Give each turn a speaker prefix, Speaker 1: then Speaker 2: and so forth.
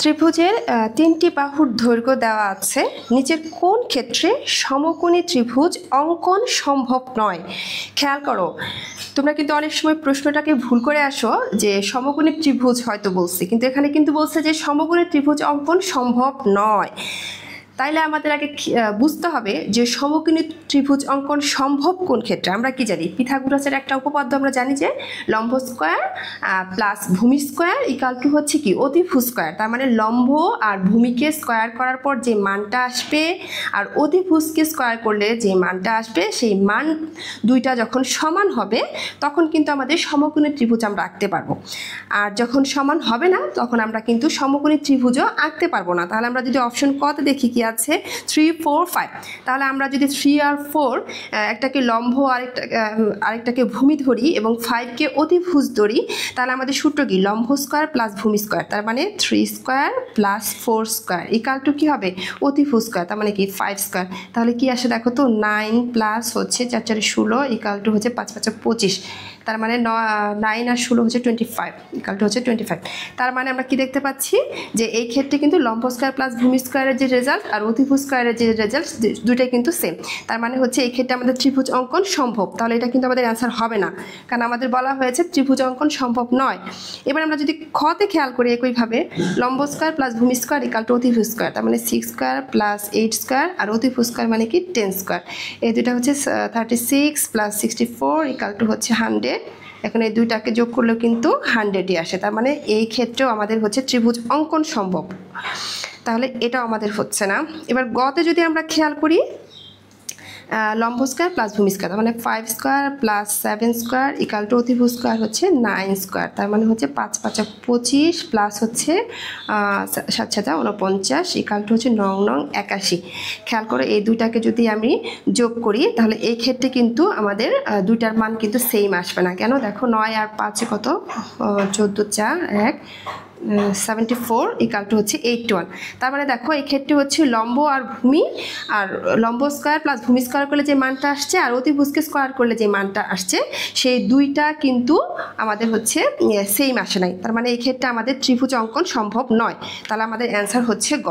Speaker 1: ত্রিভুজের তিনটি বাহুর দৈর্ঘ্য দেওয়া আছে, নিচের কোন ক্ষেত্রে সমকোণী ত্রিভুজ অঙ্কন সম্ভব নয়? খেয়াল করো, তোমরা কিন্তু অনেক সময় প্রশ্নটাকে ভুল করে আসো যে সমকোণী ত্রিভুজ হয়তো বলছে, কিন্তু এখানে কিন্তু বলছে যে সমকোণী ত্রিভুজ অঙ্কন সম্ভব নয়। তাইলে আমাদের আগে বুঝতে হবে যে সমকোণী ত্রিভুজ অঙ্কন সম্ভব কোন ক্ষেত্রে। আমরা কি জানি, পিথাগোরাসের একটা উপপাদ্য আমরা জানি যে লম্ব স্কয়ার প্লাস ভূমি স্কয়ার ইকাল টু হচ্ছে কি অতিভুজ স্কয়ার। তার মানে লম্ব আর ভূমিকে স্কয়ার করার পর যে মানটা আসবে আর অতিভুজকে স্কয়ার করলে যে মানটা আসবে, সেই মান দুইটা যখন সমান হবে তখন কিন্তু আমাদের সমকোণী ত্রিভুজ আমরা আঁকতে পারবো। আর যখন সমান হবে না তখন আমরা কিন্তু সমকোণী ত্রিভুজও আঁকতে পারবো না। তাহলে আমরা যদি অপশন কতে দেখি কি আছে 3, 4, 5, তাহলে আমরা যদি 3 আর 4 একটাকে লম্ব আরেকটাকে ভূমি ধরি এবং 5কে অতিভুজ ধরি, তাহলে আমাদের সূত্র কি লম্ব স্কয়ার প্লাস ভূমি স্কয়ার। তার মানে 3 square plus 4 square equal to কি হবে অতিভুজ স্কয়ার, তার মানে কি 5 স্কয়ার। তাহলে কি আসে দেখো তো 9 প্লাস হচ্ছে 4 4 16 ইকাল টু হচ্ছে 5 5 25। তার মানে 9 আর 16 হচ্ছে 25 ইকাল টু হচ্ছে 25। তার মানে আমরা কি দেখতে পাচ্ছি যে এই ক্ষেত্রে কিন্তু লম্ব স্কয়ার প্লাস ভূমি স্কয়ারের যে রেজাল্ট আর অতিভুজ স্কয়ারের যে রেজাল্ট দুইটাই কিন্তু সেম। তার মানে হচ্ছে এই ক্ষেত্রে আমাদের ত্রিভুজ অঙ্কন সম্ভব। তাহলে এটা কিন্তু আমাদের অ্যান্সার হবে না, কারণ আমাদের বলা হয়েছে ত্রিভুজ অঙ্কন সম্ভব নয়। এবার আমরা যদি খতে খেয়াল করি একইভাবে লম্ব স্কয়ার প্লাস ভূমি স্কয়ার ইকাল টু অতিভুজ স্কয়ার, তার মানে 6 স্কয়ার প্লাস 8 স্কয়ার আর অতিভুজ স্কয়ার মানে কি 10 স্কয়ার। এই দুইটা হচ্ছে 36 প্লাস 64 ইকাল টু হচ্ছে 100। এখন এই দুইটাকে যোগ করলেও কিন্তু 100ই আসে। তার মানে এই ক্ষেত্রেও আমাদের হচ্ছে ত্রিভুজ অঙ্কন সম্ভব। তাহলে এটাও আমাদের হচ্ছে না। এবার গতে যদি আমরা খেয়াল করি লম্ব স্কয়ার প্লাস ভূমি স্কয়ার, তার মানে 5 square plus 7 square equal to অতিভুজ স্কয়ার হচ্ছে 9 স্কয়ার। তার মানে হচ্ছে 5 5 25 প্লাস হচ্ছে 7 7 49 ইকাল টু হচ্ছে 9 9 81। খেয়াল করে এই দুইটাকে যদি আমি যোগ করি তাহলে এই ক্ষেত্রে কিন্তু আমাদের দুইটার মান কিন্তু সেম আসবে না। কেন দেখো 9 আর 5 কত 14 4 1 74 ইকাল টু হচ্ছে 81। তার মানে দেখো এই ক্ষেত্রে হচ্ছে লম্ব আর ভূমি আর লম্ব স্কয়ার প্লাস ভূমি স্কয়ার করলে যে মানটা আসছে আর অতিভুজকে স্কয়ার করলে যে মানটা আসছে সেই দুইটা কিন্তু আমাদের হচ্ছে সেম আসে নাই। তার মানে এই ক্ষেত্রে আমাদের ত্রিভুজ অঙ্কন সম্ভব নয়। তাহলে আমাদের অ্যান্সার হচ্ছে গ।